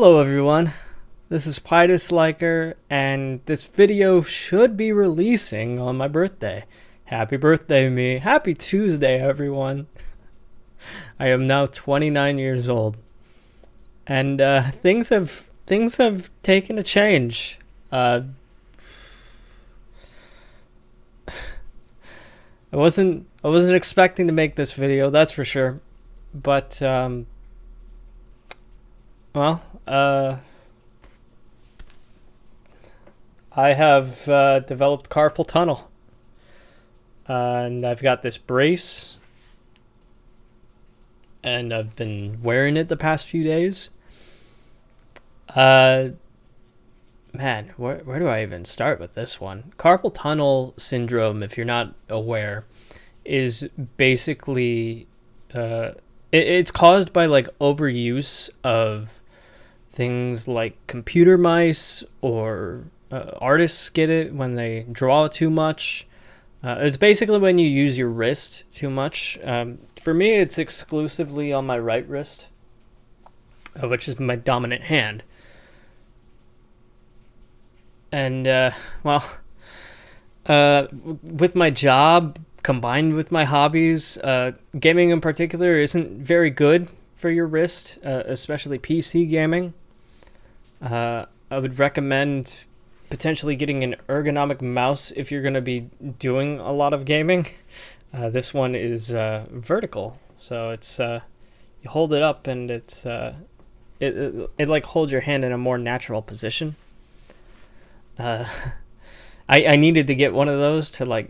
Hello everyone, this is Pitus Liker, and this video should be releasing on my birthday. Happy birthday me. Happy Tuesday everyone. I am now 29 years old. And things have taken a change. I wasn't expecting to make this video, that's for sure. But I have developed carpal tunnel, and I've got this brace, and I've been wearing it the past few days. Man, where do I even start with this one? Carpal tunnel syndrome, if you're not aware, is basically it's caused by like overuse of things like computer mice, or artists get it when they draw too much. It's basically when you use your wrist too much. For me, it's exclusively on my right wrist, which is my dominant hand. And, with my job combined with my hobbies, gaming in particular isn't very good for your wrist, especially PC gaming. I would recommend potentially getting an ergonomic mouse if you're going to be doing a lot of gaming. This one is vertical, so it's you hold it up and it like holds your hand in a more natural position. I needed to get one of those to like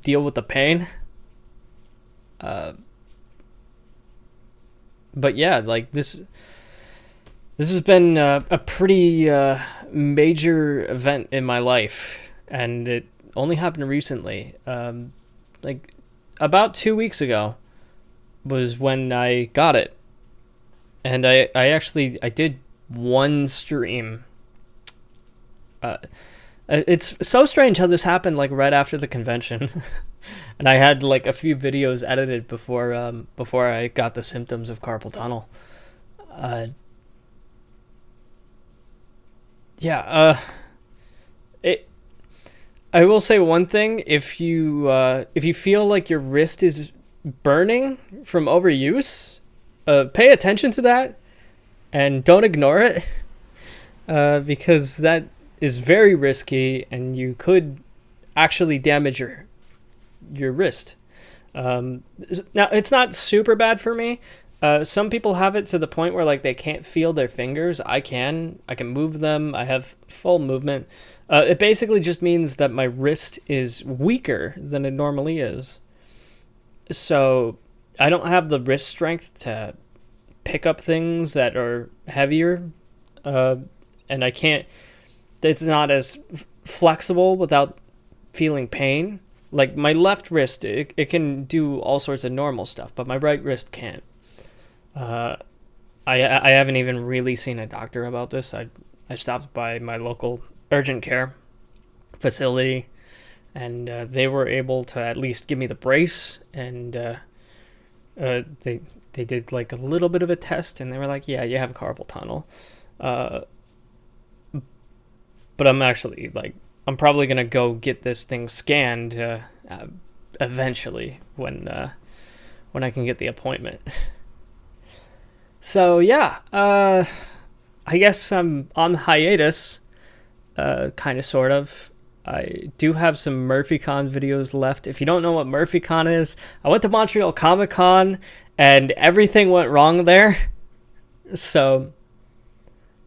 deal with the pain. But yeah, like this has been a pretty major event in my life, and it only happened recently. Like about 2 weeks ago was when I got it, and I did one stream. It's so strange how this happened like right after the convention. And I had like a few videos edited before I got the symptoms of carpal tunnel. I will say one thing: if you feel like your wrist is burning from overuse, pay attention to that and don't ignore it, because that is very risky, and you could actually damage your wrist. Now it's not super bad for me. Some people have it to the point where like they can't feel their fingers. I can move them. I have full movement. It basically just means that my wrist is weaker than it normally is. So I don't have the wrist strength to pick up things that are heavier. And I can't, it's not as flexible without feeling pain. Like my left wrist, it can do all sorts of normal stuff, but my right wrist can't. I haven't even really seen a doctor about this. I stopped by my local urgent care facility, and they were able to at least give me the brace, and they did like a little bit of a test, and they were like, yeah, you have carpal tunnel. But I'm probably gonna go get this thing scanned eventually when I can get the appointment. So yeah, I guess I'm on hiatus, kind of, sort of. I do have some MurphyCon videos left. If you don't know what MurphyCon is, I went to Montreal Comic Con and everything went wrong there. So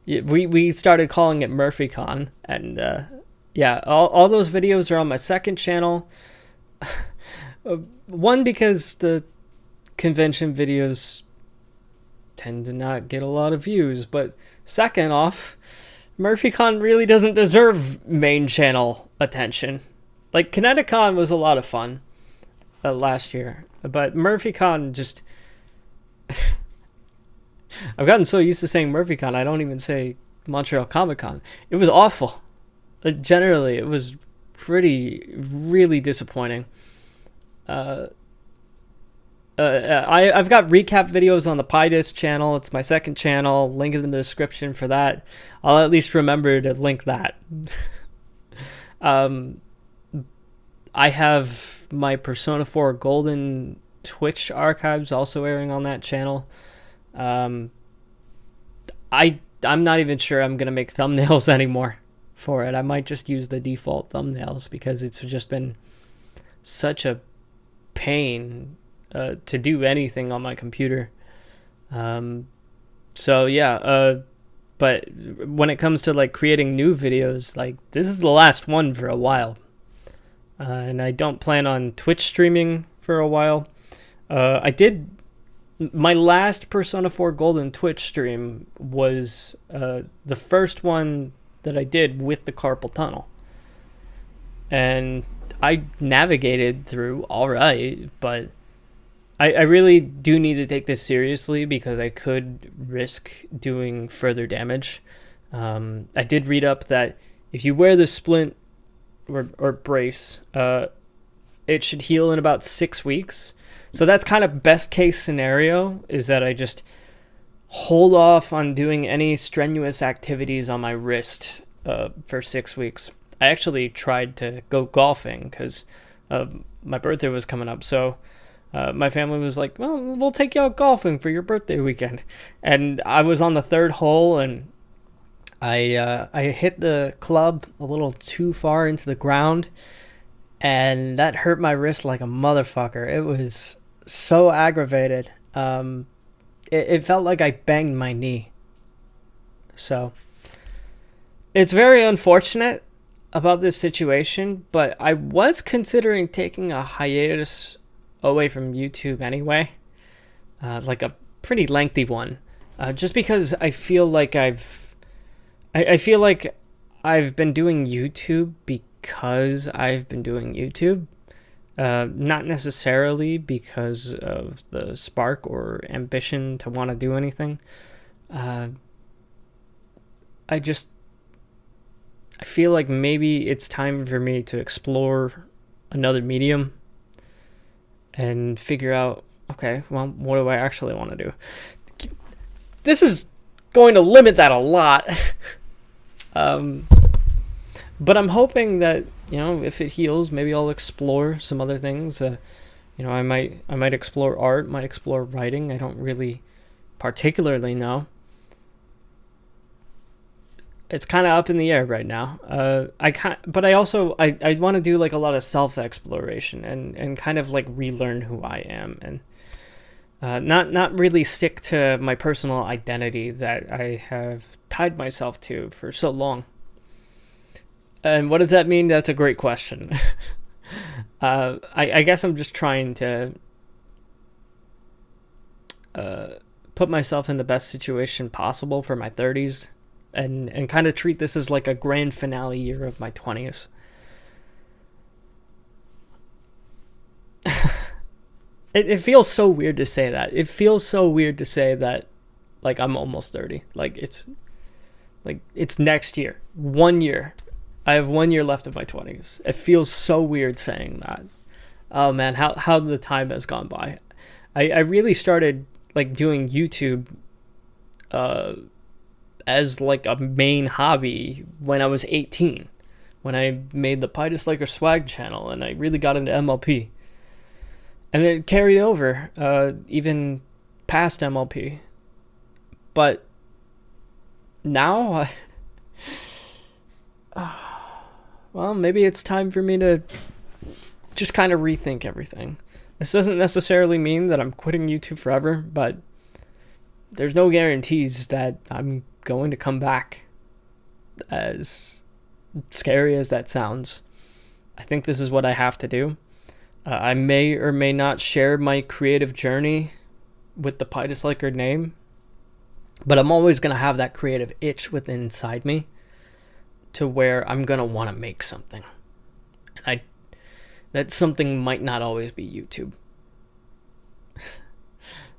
we started calling it MurphyCon, and yeah, all those videos are on my second channel. One, because the convention videos tend to not get a lot of views, but second off, MurphyCon really doesn't deserve main channel attention. Like Kineticon was a lot of fun last year, but MurphyCon just I've gotten so used to saying MurphyCon, I don't even say Montreal Comic Con. It was awful. Generally, it was really disappointing. I've got recap videos on the PyDis channel. It's my second channel. Link in the description for that. I'll at least remember to link that. I have my Persona 4 Golden Twitch archives also airing on that channel. I'm not even sure I'm gonna make thumbnails anymore for it. I might just use the default thumbnails because it's just been such a pain to do anything on my computer. So yeah, but when it comes to like creating new videos, like this is the last one for a while, and I don't plan on Twitch streaming for a while. I did my last Persona 4 Golden Twitch stream was the first one that I did with the carpal tunnel, and I navigated through all right, but I really do need to take this seriously because I could risk doing further damage. I did read up that if you wear the splint or brace, it should heal in about 6 weeks. So that's kind of best case scenario, is that I just hold off on doing any strenuous activities on my wrist for 6 weeks. I actually tried to go golfing because my birthday was coming up, so my family was like, well, we'll take you out golfing for your birthday weekend. And I was on the third hole, and I hit the club a little too far into the ground, and that hurt my wrist like a motherfucker. It was so aggravated. It felt like I banged my knee. So it's very unfortunate about this situation, but I was considering taking a hiatus away from YouTube anyway, like a pretty lengthy one, just because I feel like I feel like I've been doing YouTube because I've been doing YouTube, not necessarily because of the spark or ambition to want to do anything. I feel like maybe it's time for me to explore another medium and figure out, okay, well, what do I actually want to do? This is going to limit that a lot. But I'm hoping that, if it heals, maybe I'll explore some other things. I might explore art, might explore writing. I don't really particularly know. It's kind of up in the air right now. But I also want to do like a lot of self-exploration and kind of like relearn who I am, and not really stick to my personal identity that I have tied myself to for so long. And what does that mean? That's a great question. I guess I'm just trying to put myself in the best situation possible for my 30s. And kind of treat this as like a grand finale year of my 20s. It feels so weird to say that. It feels so weird to say that, like, I'm almost 30. It's next year. 1 year. I have 1 year left of my 20s. It feels so weird saying that. Oh man, how the time has gone by. I really started like doing YouTube as like a main hobby when I was 18, when I made the PyDis Liker Swag channel, and I really got into MLP, and it carried over even past MLP. But now well, maybe it's time for me to just kind of rethink everything. This doesn't necessarily mean that I'm quitting YouTube forever, but there's no guarantees that I'm going to come back, as scary as that sounds. I think this is what I have to do. I may or may not share my creative journey with the PyDis Liker name, but I'm always going to have that creative itch within inside me to where I'm going to want to make something. And that something might not always be YouTube.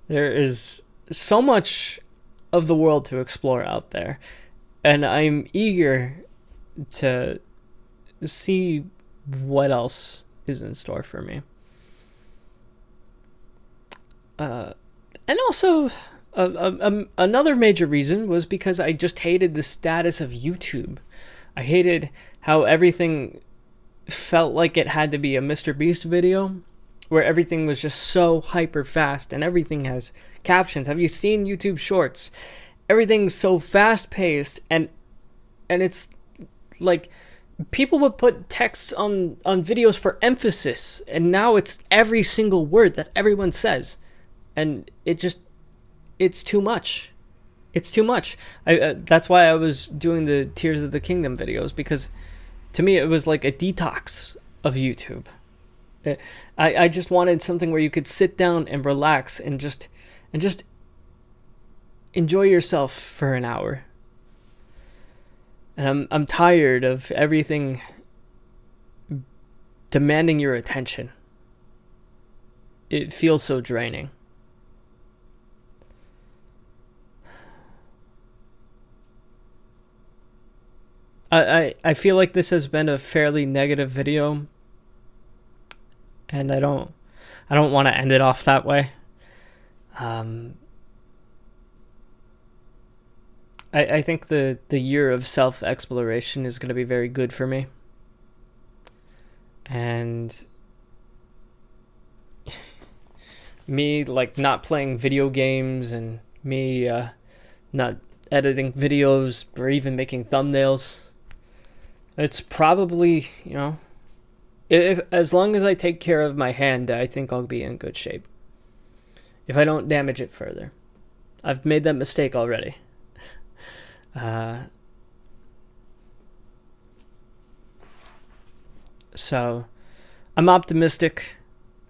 There is so much of the world to explore out there, and I'm eager to see what else is in store for me. And also, another major reason was because I just hated the status of YouTube. I hated how everything felt like it had to be a Mr. Beast video, where everything was just so hyper fast and everything has captions. Have you seen YouTube Shorts? Everything's so fast paced, and it's like people would put texts on videos for emphasis, and now it's every single word that everyone says, and it's too much. It's too much. That's why I was doing the Tears of the Kingdom videos, because to me it was like a detox of YouTube. I just wanted something where you could sit down and relax and just enjoy yourself for an hour. And I'm tired of everything demanding your attention. It feels so draining. I feel like this has been a fairly negative video, and I don't want to end it off that way. I think the year of self-exploration is going to be very good for me. And me, like, not playing video games, and me not editing videos or even making thumbnails. It's probably, if as long as I take care of my hand, I think I'll be in good shape. If I don't damage it further. I've made that mistake already. So I'm optimistic.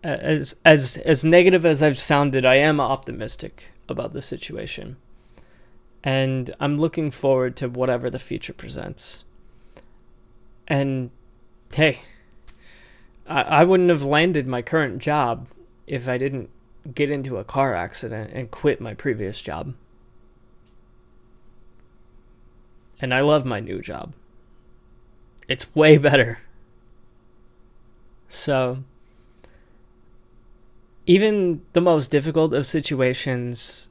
As negative as I've sounded, I am optimistic about the situation. And I'm looking forward to whatever the future presents. And hey, I wouldn't have landed my current job if I didn't get into a car accident and quit my previous job. And I love my new job. It's way better. So, even the most difficult of situations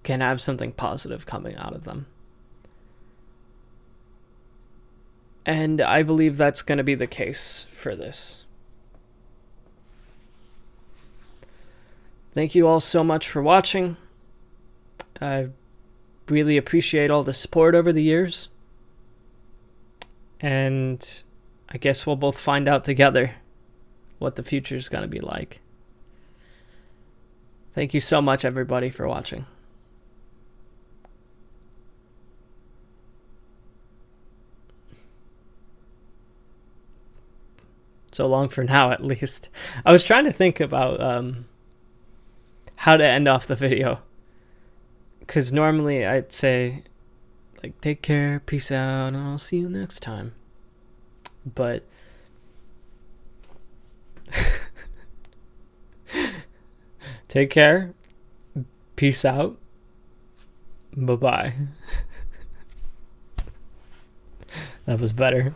can have something positive coming out of them. And I believe that's going to be the case for this. Thank you all so much for watching. I really appreciate all the support over the years. And I guess we'll both find out together what the future is going to be like. Thank you so much, everybody, for watching. So long for now, at least. I was trying to think about how to end off the video. Because normally I'd say, like, take care, peace out, and I'll see you next time. But take care, peace out, bye-bye. That was better.